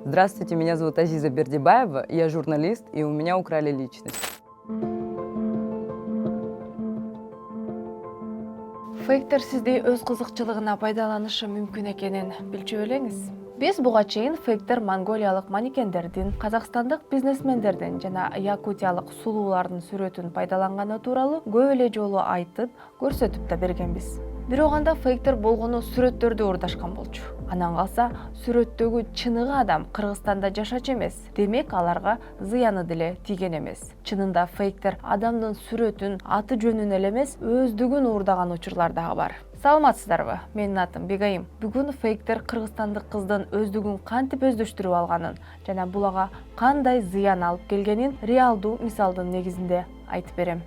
Здравствуйте, меня зовут Азиза Бердибаева, я журналист, и у меня украли личность. Фейктер сизди өз кызыкчылыгына пайдаланышы мүмкүн экенин билчү белеңиз. Биз буга чейин фейктер монголиялык манекендердин, казакстандык бизнесмендердин жана якутиялык сулуулардын сүрөтүн пайдаланганы тууралуу көп эле жолу айтып, көрсөтүп да бергенбиз. Бирок анда фейктер болгону сүрөттөрдү уурдашкан болчу. Анан калса сүрөттөгү чыныгы адам Кыргызстанда жашачу эмес. Демек аларга зыяны деле тийген эмес. Чынында фейктер адамдын сүрөтүн, аты жөнүн эле эмес, өздүгүн уурдаган учурлар дагы бар. Саламатсыздарбы? Менин атым Бегайым. Бүгүн фейктер кыргызстандык кыздын өздүгүн кантип өздөштүрүп алганын жана бул ага кандай зыян алып келгенин реалдуу мисалдын негизинде айтып берем.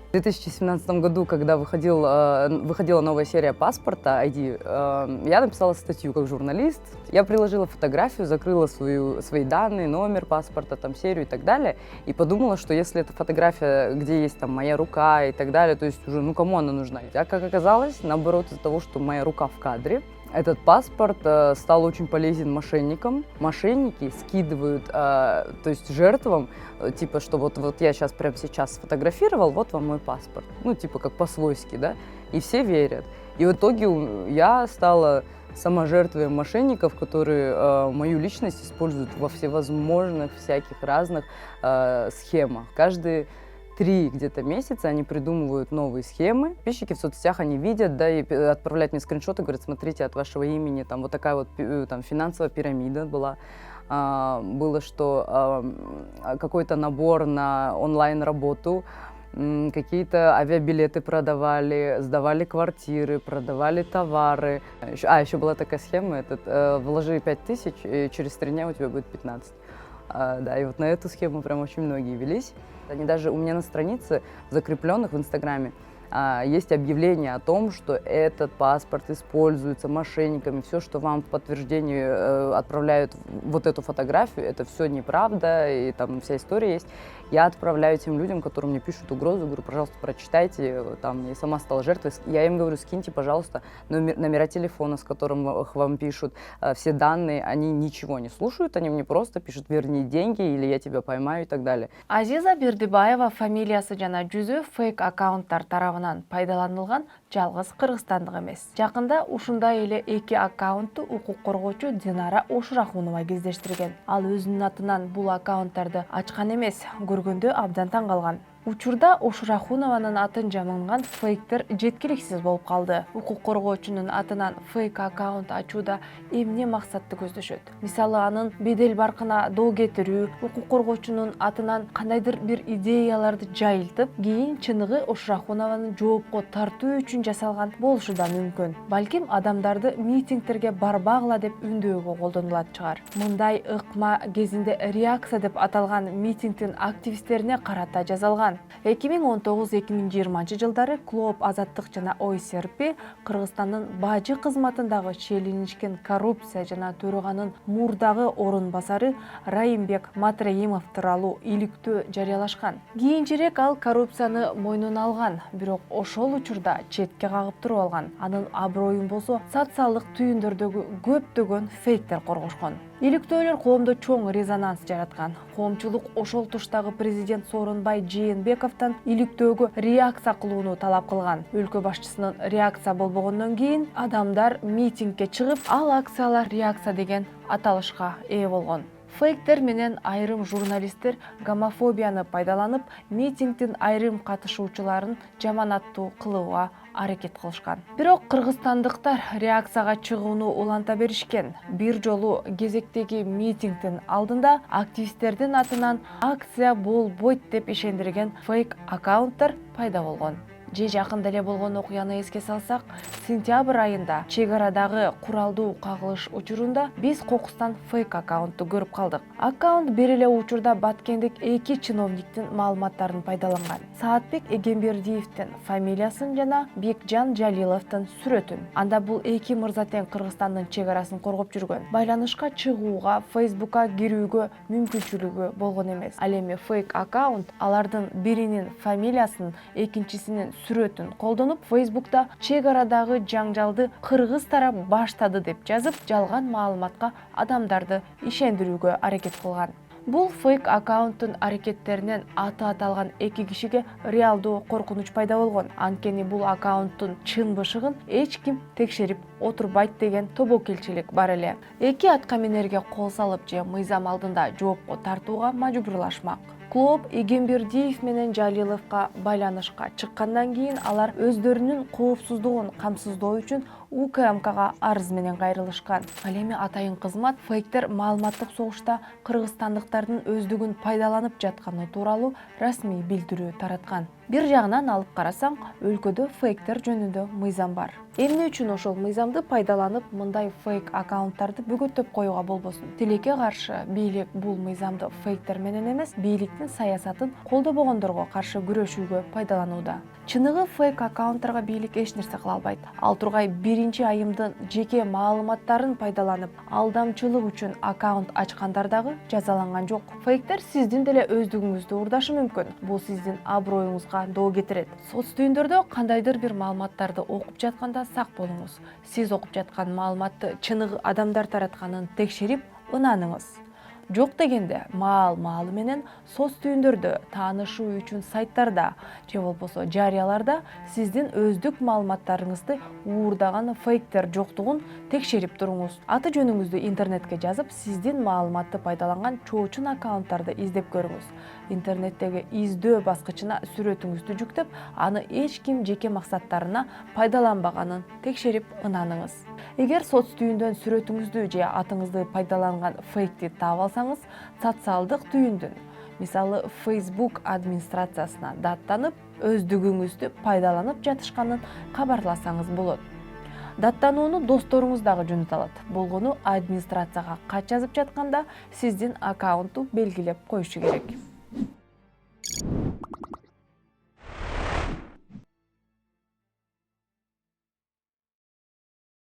В 2017 году, когда выходила новая серия паспорта ID, я написала статью как журналист. Я приложила фотографию, закрыла свои данные, номер паспорта, там, серию и так далее. И подумала, что если эта фотография, где есть там моя рука и так далее, то есть уже, кому она нужна? А как оказалось, наоборот, из-за того, что моя рука в кадре, этот паспорт стал очень полезен мошенникам. Мошенники скидывают, то есть жертвам, типа, что вот я прямо сейчас сфотографировал, вот вам мой паспорт. Типа как по-свойски, да? И все верят. И в итоге я стала сама жертвой мошенников, которые мою личность используют во всевозможных всяких разных схемах. Каждые 3 где-то месяца они придумывают новые схемы. Подписчики в соцсетях они видят, да, и отправляют мне скриншоты, говорят, смотрите, от вашего имени там вот такая вот там финансовая пирамида была. Было, что какой-то набор на онлайн-работу, какие-то авиабилеты продавали, сдавали квартиры, продавали товары. Еще была такая схема, вложи 5000, и через 3 дня у тебя будет 15. Да, и вот на эту схему прям очень многие велись. Они даже у меня на странице, закрепленных в Инстаграме, есть объявление о том, что этот паспорт используется мошенниками. Все, что вам в подтверждение отправляют вот эту фотографию, это все неправда, и там вся история есть. Я отправляю тем людям, которые мне пишут угрозу, говорю, пожалуйста, прочитайте, там, я сама стала жертвой. Я им говорю, скиньте, пожалуйста, номера телефона, с которым вам пишут, все данные, они ничего не слушают, они мне просто пишут, верни деньги, или я тебя поймаю и так далее. Азиза Бердибаева фамилиясы жана жүзү фейк аккаунттар тарабынан пайдаланылган жалгыз кыргызстандык эмес. Жакында ушундай эле 2 аккаунтту укук коргоочу Динара Ошурахунова кездештирген. Ал өзүнүн атынан бул аккаунттарды ачкан эмес, көргөндө абдан таң калган. Учурда Ошурахунованын атын жамылган фейктер жеткиликсиз болуп калды. Укук коргоочунун атынан фейк аккаунт ачууда эмне максатты көздөшөт? Мисалы, анын бедел баркына доо кетирүү, укук коргоочунун атынан кандайдыр бир идеяларды жайылтып, кийин чыныгы Ошурахунованын жоопко тартуу үчүн жасалган болушу да мүмкүн. Балким адамдарды митингтерге барбагыла деп үндөөгө колдонулат чыгар. Мындай ыкма кезинде реакция деп аталган митингдин активисттерине карата жазалган. 2019-2020 жылдары Клооп Азаттык жана ОСРП Кыргызстандын бажы кызматындагы шиеленишкен коррупция жана төраганын мурдагы орун басары Райымбек Матраимов тууралуу иликтөө жарыялашкан. Кийинчерээк ал коррупцияны мойнуна алган, бирок ошол учурда четке кагып туруп алган. Анын аброюн болсо социалдык түйүндөрдөгү көптөгөн фейктер коргошкон. Иликтөөлөр коомдо чоң резонанс жараткан. Коомчулук ошол туштагы президент Сооронбай Жээнбековдон иликтөөгө реакция кылууну талап кылган. Өлкө башчысынын реакция болбогондон кийин адамдар митингге чыгып, ал акциялар реакция деген аталышка ээ болгон. Фейктер менен айрым журналисттер гомофобияны пайдаланып, митингдин айрым катышуучуларын жаманаттуу кылууга аракет кылышкан. Бирок кыргызстандыктар реакцияга чыгууну уланта беришкен. Бир жолу кезектеги митингдин алдында активисттердин атынан акция болбойт деп ишендирген фейк аккаунттар пайда болгон. Же жакында эле болгон окуяны эске салсак, сентябрь айында чек арадагы куралдуу кагылыш учурунда биз кокустан фейк аккаунтту көрүп калдык. Аккаунт бир эле учурда баткендик 2 чиновниктин маалыматтарын пайдаланган. Саатбек Эгембердиевдин фамилиясын жана Бекжан Жалиловдун сүрөтүн. Анда бул 2 мырза тең Кыргызстандын чек арасын коргоп жүргөн. Байланышка чыгууга, Facebook'a кирүүгө мүмкүнчүлүгү болгон эмес. Ал эми фейк аккаунт алардын биринин фамилиясын, экинчисинин сүрөтүн колдонуп, Facebook'ta чек арадагы жаңжалды кыргыз тарап баштады деп жазып, жалган маалыматка адамдарды ишендирүүгө аракет кылган. Бул фейк аккаунттун аракеттеринен аты аталган 2 кишиге реалдуу коркунуч пайда болгон. Анткени бул аккаунттун чын бышыгын эч ким текшерип отурбайт деген тобокелчилик бар эле. Эки аткаминерге кол салып же мыйзам алдында жоопко тартууга мажбурлашмак. Клоп Эгембердиев менен Жалиловго байланышка чыккандан кийин алар өздөрүнүн коопсуздугун камсыздоо үчүн УКМКга арыз менен кайрылышкан. Ал эми атайын кызмат фейктер маалыматтык согушта кыргызстандыктардын өздүгүн пайдаланып жатканы тууралуу расмий билдирүү тараткан. Бир жагынан алып карасаң, өлкөдө фейктер жөнүндө мыйзам бар. Эмне үчүн ошол мыйзамды пайдаланып, мындай фейк аккаунттарды бөгөттөп коюуга болбосун? Тилекке каршы бийлик бул мыйзамды фейктер менен эмес, бийликтин саясатын колдобогондорго каршы күрөшүүгө пайдаланууда. Чыныгы фейк аккаунттарга бийлик эч нерсе кыла албайт. Ал тургай биринчи айымдын жеке маалыматтарын пайдаланып, алдамчылык үчүн аккаунт ачкандар дагы жазаланган жок. Фейктер сиздин деле өздүгүңүздү урдашы мүмкүн. Бул сиздин аброюңузга доо кетирет. Соц түйүндөрдө кандайдыр бир маалыматтарды окуп жатканда сак болуңуз. Сиз окуп жаткан маалыматты чыныгы адамдар таратканын текшерип, ынаныңыз. Жок дегенде маал-маалы менен соц түйүндөрдө, таанышуу үчүн сайттарда же болбосо жарыяларда сиздин өздүк маалыматтарыңызды уурдаган фейктер жоктугун текшерип туруңуз. Аты жөнүңүздү интернетке жазып, сиздин маалыматты пайдаланган чоочун аккаунттарды издеп көрүңүз. Интернеттеги издөө баскычына сүрөтүңүздү жүктөп, аны эч ким жеке максаттарына пайдаланбаганын текшерип ынаныңыз. Эгер соц түйүндөн сүрөтүңүздү же атыңызды пайдаланган фейкти таап алсаңыз, социалдык түйүндүн, мисалы Facebook администрациясына даттанып, өздүгүңүздү пайдаланып жатышканын кабарласаңыз болот. Даттанууну досторуңуз дагы жөнөтө алат. Болгону администрацияга кат жазып жатканда сиздин аккаунтту белгилеп коюшу керек.